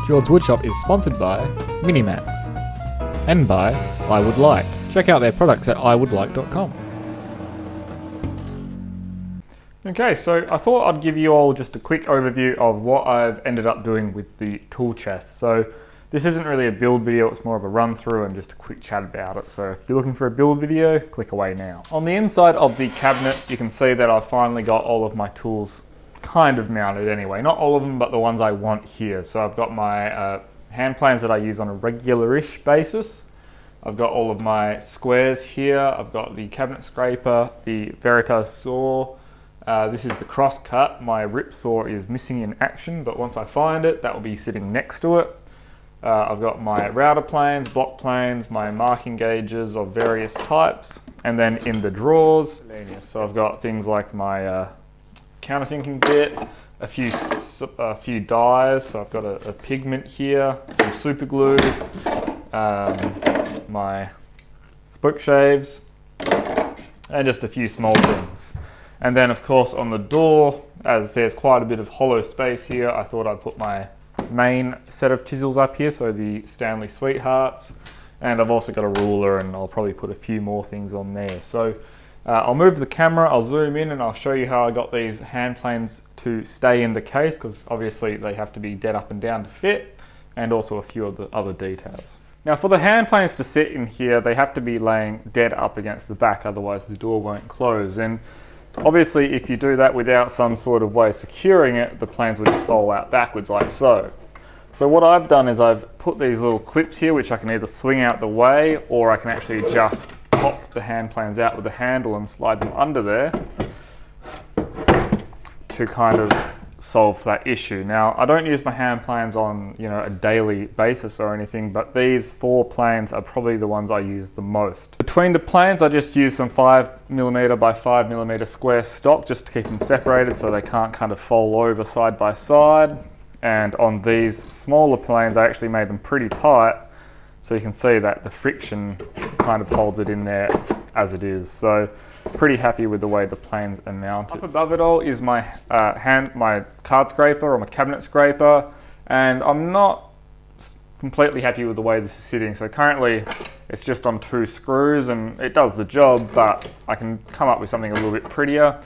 JordsWoodShop is sponsored by Minimax and by I Would Like. Check out their products at iwouldlike.com. Okay, so I thought I'd give you all just a quick overview of what I've ended up doing with the tool chest. So this isn't really a build video, it's more of a run through and just a quick chat about it. So if you're looking for a build video, click away now. On the inside of the cabinet, you can see that I've finally got all of my tools kind of mounted anyway. Not all of them, but the ones I want here. So I've got my hand planes that I use on a regular-ish basis. I've got all of my squares here. I've got the cabinet scraper, the Veritas saw. This is the cross cut. My rip saw is missing in action, but once I find it, that will be sitting next to it. I've got my router planes, block planes, my marking gauges of various types, and then in the drawers, so I've got things like my countersinking bit, a few dyes. So I've got a pigment here, some super glue, my spoke shaves, and just a few small things. And then of course on the door, as there's quite a bit of hollow space here, I thought I'd put my main set of chisels up here, so the Stanley Sweethearts, and I've also got a ruler, and I'll probably put a few more things on there. So I'll move the camera, I'll zoom in, and I'll show you how I got these hand planes to stay in the case, because obviously they have to be dead up and down to fit, and also a few of the other details. Now for the hand planes to sit in here, they have to be laying dead up against the back, otherwise the door won't close. And obviously if you do that without some sort of way of securing it, the planes would just fall out backwards like so. So what I've done is I've put these little clips here, which I can either swing out the way, or I can actually just pop the hand planes out with a handle and slide them under there to kind of solve that issue. Now, I don't use my hand planes on, a daily basis or anything, but these 4 planes are probably the ones I use the most. Between the planes, I just use some 5mm by 5mm square stock just to keep them separated so they can't kind of fall over side by side. And on these smaller planes, I actually made them pretty tight, so you can see that the friction kind of holds it in there as it is. So pretty happy with the way the planes are mounted. Up above it all is my card scraper or my cabinet scraper, and I'm not completely happy with the way this is sitting. So currently it's just on 2 screws and it does the job, but I can come up with something a little bit prettier.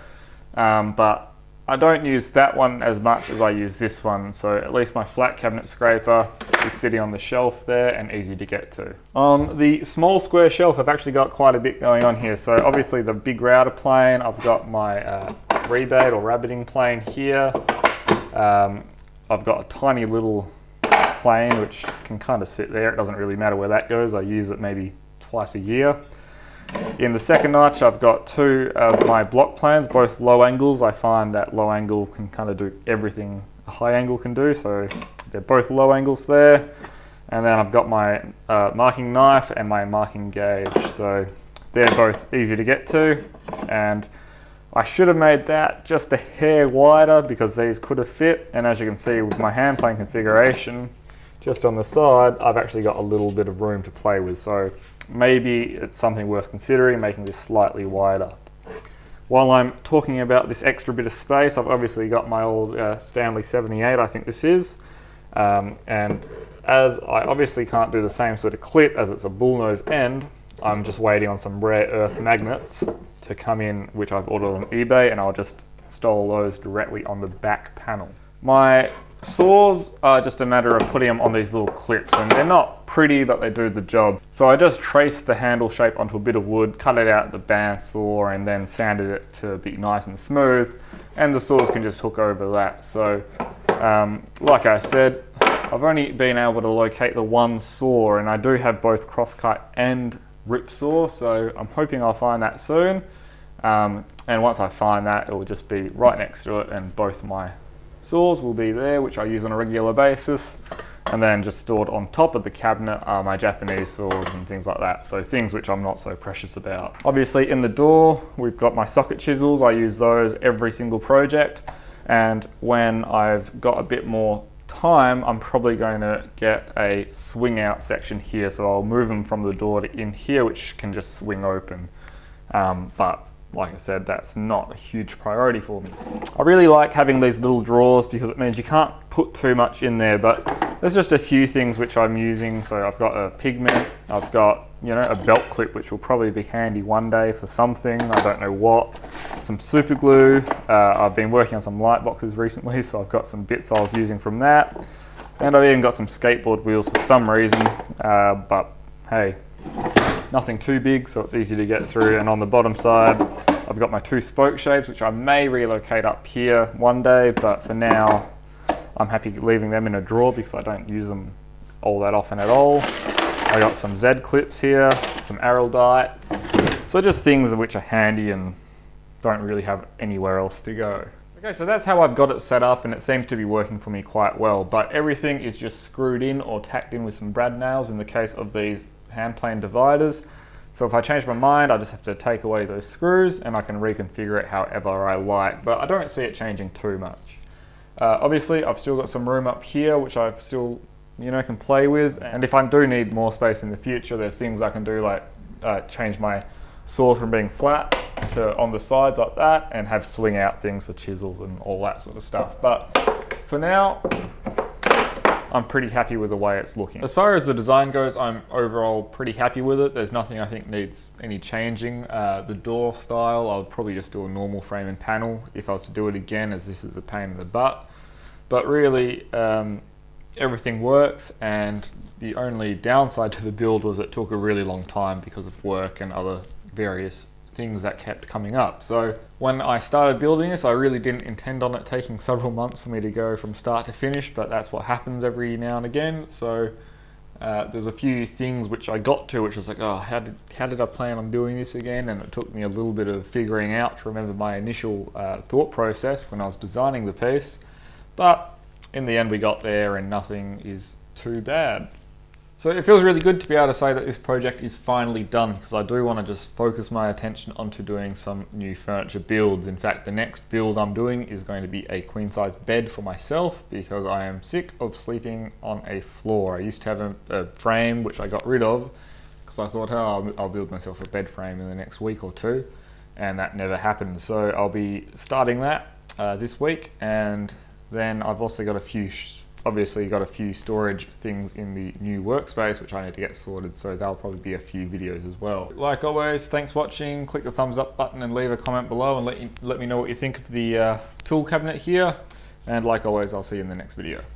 But I don't use that one as much as I use this one, so at least my flat cabinet scraper is sitting on the shelf there and easy to get to. On the small square shelf, I've actually got quite a bit going on here. So obviously the big router plane, I've got my rebate or rabbiting plane here. I've got a tiny little plane which can kind of sit there. It doesn't really matter where that goes. I use it maybe twice a year. In the second notch, I've got 2 of my block planes, both low angles. I find that low angle can kind of do everything a high angle can do, so they're both low angles there. And then I've got my marking knife and my marking gauge, so they're both easy to get to. And I should have made that just a hair wider because these could have fit. And as you can see with my hand plane configuration, just on the side, I've actually got a little bit of room to play with. So maybe it's something worth considering, making this slightly wider. While I'm talking about this extra bit of space, I've obviously got my old Stanley 78, I think this is. And as I obviously can't do the same sort of clip as it's a bullnose end, I'm just waiting on some rare earth magnets to come in, which I've ordered on eBay, and I'll just install those directly on the back panel. My saws are just a matter of putting them on these little clips, and they're not pretty, but they do the job. So I just traced the handle shape onto a bit of wood, cut it out with the bandsaw, and then sanded it to be nice and smooth, and the saws can just hook over that. So like I said, I've only been able to locate the one saw, and I do have both crosscut and rip saw, so I'm hoping I'll find that soon. And once I find that, it will just be right next to it, and both my saws will be there, which I use on a regular basis. And then just stored on top of the cabinet are my Japanese saws and things like that. So things which I'm not so precious about. Obviously in the door, we've got my socket chisels. I use those every single project. And when I've got a bit more time, I'm probably going to get a swing out section here. So I'll move them from the door to in here, which can just swing open. But like I said, that's not a huge priority for me. I really like having these little drawers because it means you can't put too much in there, but there's just a few things which I'm using. So I've got a pigment, I've got, you know, a belt clip, which will probably be handy one day for something, I don't know what. Some super glue, I've been working on some light boxes recently, so I've got some bits I was using from that. And I've even got some skateboard wheels for some reason, but hey, nothing too big, so it's easy to get through. And on the bottom side, I've got my 2 spoke shapes, which I may relocate up here one day, but for now, I'm happy leaving them in a drawer because I don't use them all that often at all. I got some Z clips here, some Araldite. So just things which are handy and don't really have anywhere else to go. Okay, so that's how I've got it set up, and it seems to be working for me quite well, but everything is just screwed in or tacked in with some brad nails in the case of these hand plane dividers. So if I change my mind, I just have to take away those screws and I can reconfigure it however I like, but I don't see it changing too much. Obviously, I've still got some room up here, which I still, you know, can play with. And if I do need more space in the future, there's things I can do, like change my saw from being flat to on the sides like that, and have swing out things for chisels and all that sort of stuff. But for now, I'm pretty happy with the way it's looking. As far as the design goes, I'm overall pretty happy with it. There's nothing I think needs any changing. The door style, I would probably just do a normal frame and panel if I was to do it again, as this is a pain in the butt. But really, everything works, and the only downside to the build was it took a really long time because of work and other various things that kept coming up. So when I started building this, I really didn't intend on it taking several months for me to go from start to finish, but that's what happens every now and again. So there's a few things which I got to, which was like, oh, how did I plan on doing this again? And it took me a little bit of figuring out to remember my initial thought process when I was designing the piece. But in the end, we got there and nothing is too bad. So it feels really good to be able to say that this project is finally done, because I do want to just focus my attention onto doing some new furniture builds. In fact, the next build I'm doing is going to be a queen size bed for myself, because I am sick of sleeping on a floor. I used to have a frame which I got rid of because I thought, oh, I'll build myself a bed frame in the next week or two, and that never happened. So I'll be starting that this week, and then I've also got a few storage things in the new workspace which I need to get sorted, so there'll probably be a few videos as well. Like always, thanks for watching. Click the thumbs up button and leave a comment below and let me know what you think of the tool cabinet here, and like always, I'll see you in the next video.